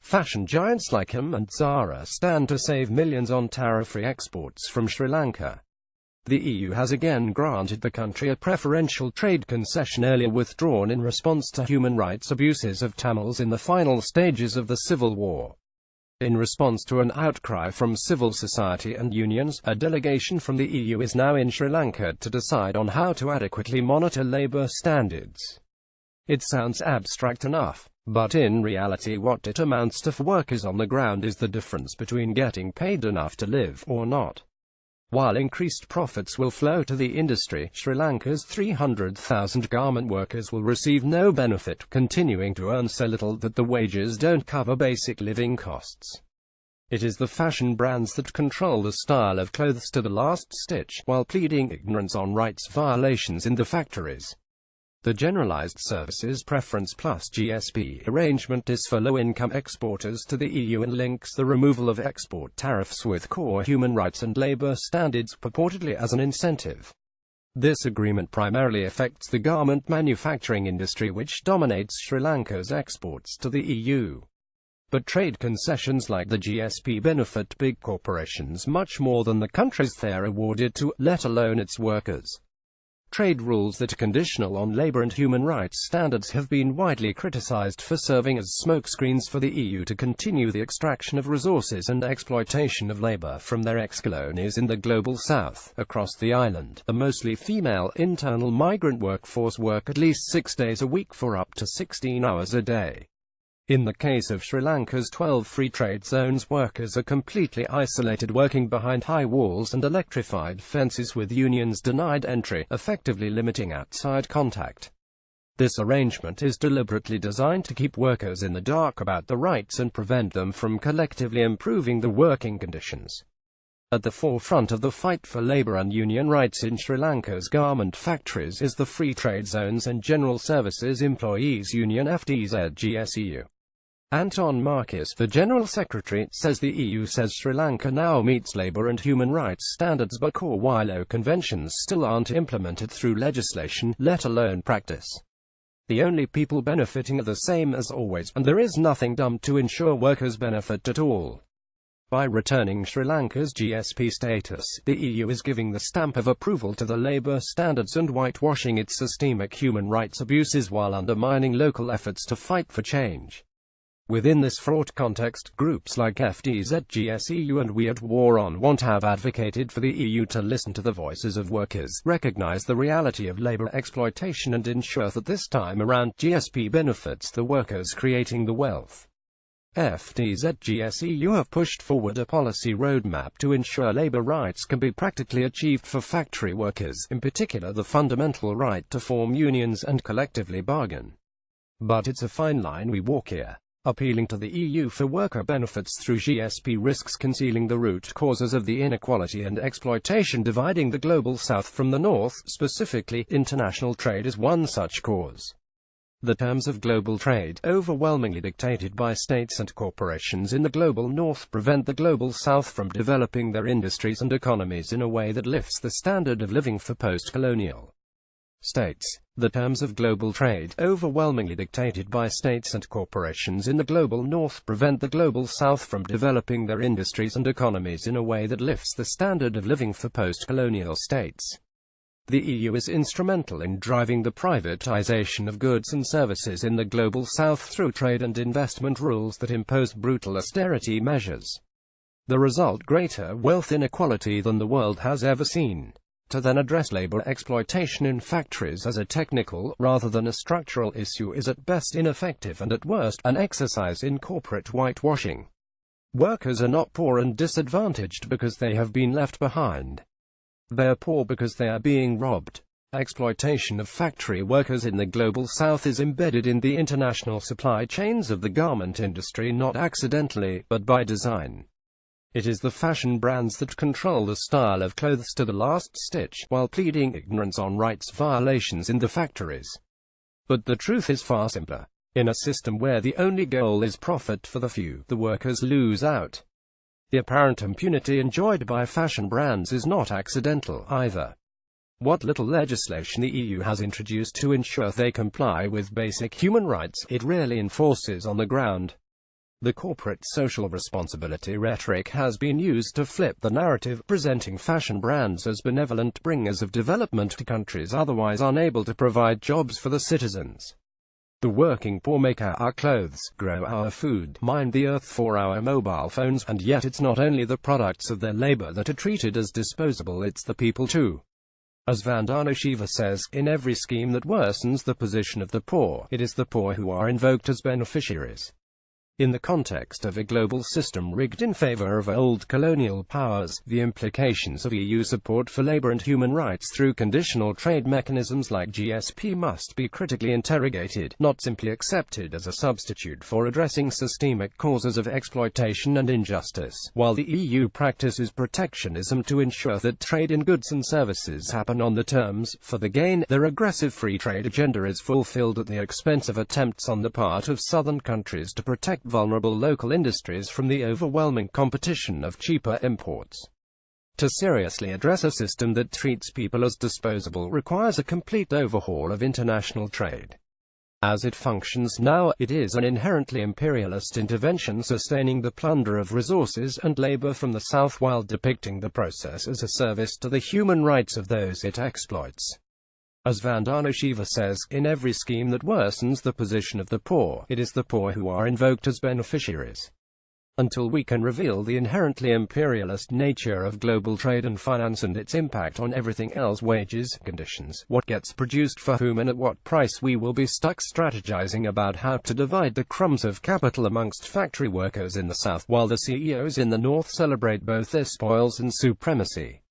Fashion giants like H&M and Zara stand to save millions on tariff-free exports from Sri Lanka. The EU has again granted the country a preferential trade concession earlier withdrawn in response to human rights abuses of Tamils in the final stages of the civil war. In response to an outcry from civil society and unions, a delegation from the EU is now in Sri Lanka to decide on how to adequately monitor labour standards. It sounds abstract enough, but in reality what it amounts to for workers on the ground is the difference between getting paid enough to live or not. While increased profits will flow to the industry, Sri Lanka's 300,000 garment workers will receive no benefit, continuing to earn so little that the wages don't cover basic living costs. It is the fashion brands that control the style of clothes to the last stitch, while pleading ignorance on rights violations in the factories. The Generalized Services Preference Plus (GSP) arrangement is for low-income exporters to the EU and links the removal of export tariffs with core human rights and labor standards, purportedly as an incentive. This agreement primarily affects the garment manufacturing industry, which dominates Sri Lanka's exports to the EU. But trade concessions like the GSP benefit big corporations much more than the countries they are awarded to, let alone its workers. Trade rules that are conditional on labor and human rights standards have been widely criticized for serving as smokescreens for the EU to continue the extraction of resources and exploitation of labor from their ex-colonies in the global south. Across the island, the mostly female internal migrant workforce work at least 6 days a week for up to 16 hours a day. In the case of Sri Lanka's 12 free trade zones, workers are completely isolated, working behind high walls and electrified fences with unions denied entry, effectively limiting outside contact. This arrangement is deliberately designed to keep workers in the dark about the rights and prevent them from collectively improving the working conditions. At the forefront of the fight for labor and union rights in Sri Lanka's garment factories is the Free Trade Zones and General Services Employees Union (FTZ-GSEU). Anton Markis, the General Secretary, says the EU says Sri Lanka now meets labour and human rights standards, but core ILO conventions still aren't implemented through legislation, let alone practice. The only people benefiting are the same as always, and there is nothing done to ensure workers benefit at all. By returning Sri Lanka's GSP status, the EU is giving the stamp of approval to the labour standards and whitewashing its systemic human rights abuses while undermining local efforts to fight for change. Within this fraught context, groups like FTZ-GSEU and We at War On Want have advocated for the EU to listen to the voices of workers, recognize the reality of labor exploitation and ensure that this time around, GSP benefits the workers creating the wealth. FTZ-GSEU have pushed forward a policy roadmap to ensure labor rights can be practically achieved for factory workers, in particular the fundamental right to form unions and collectively bargain. But it's a fine line we walk here. Appealing to the EU for worker benefits through GSP risks concealing the root causes of the inequality and exploitation dividing the global south from the north. Specifically, international trade is one such cause. The terms of global trade, overwhelmingly dictated by states and corporations in the global north, prevent the global south from developing their industries and economies in a way that lifts the standard of living for post-colonial states. The terms of global trade, overwhelmingly dictated by states and corporations in the global north, prevent the global south from developing their industries and economies in a way that lifts the standard of living for post-colonial states. The EU is instrumental in driving the privatization of goods and services in the global south through trade and investment rules that impose brutal austerity measures. The result: greater wealth inequality than the world has ever seen. To then address labor exploitation in factories as a technical, rather than a structural issue is at best ineffective and at worst, an exercise in corporate whitewashing. Workers are not poor and disadvantaged because they have been left behind. They are poor because they are being robbed. Exploitation of factory workers in the global south is embedded in the international supply chains of the garment industry, not accidentally, but by design. It is the fashion brands that control the style of clothes to the last stitch, while pleading ignorance on rights violations in the factories. But the truth is far simpler. In a system where the only goal is profit for the few, the workers lose out. The apparent impunity enjoyed by fashion brands is not accidental, either. What little legislation the EU has introduced to ensure they comply with basic human rights, it rarely enforces on the ground. The corporate social responsibility rhetoric has been used to flip the narrative, presenting fashion brands as benevolent bringers of development to countries otherwise unable to provide jobs for the citizens. The working poor make our clothes, grow our food, mine the earth for our mobile phones, and yet it's not only the products of their labor that are treated as disposable, it's the people too. As Vandana Shiva says, in every scheme that worsens the position of the poor, it is the poor who are invoked as beneficiaries. In the context of a global system rigged in favor of old colonial powers, the implications of EU support for labor and human rights through conditional trade mechanisms like GSP must be critically interrogated, not simply accepted as a substitute for addressing systemic causes of exploitation and injustice. While the EU practices protectionism to ensure that trade in goods and services happen on the terms for the gain, their aggressive free trade agenda is fulfilled at the expense of attempts on the part of southern countries to protect vulnerable local industries from the overwhelming competition of cheaper imports. To seriously address a system that treats people as disposable requires a complete overhaul of international trade. As it functions now, it is an inherently imperialist intervention sustaining the plunder of resources and labor from the South while depicting the process as a service to the human rights of those it exploits. As Vandana Shiva says, in every scheme that worsens the position of the poor, it is the poor who are invoked as beneficiaries. Until we can reveal the inherently imperialist nature of global trade and finance and its impact on everything else, wages, conditions, what gets produced for whom and at what price, we will be stuck strategizing about how to divide the crumbs of capital amongst factory workers in the South, while the CEOs in the North celebrate both their spoils and supremacy.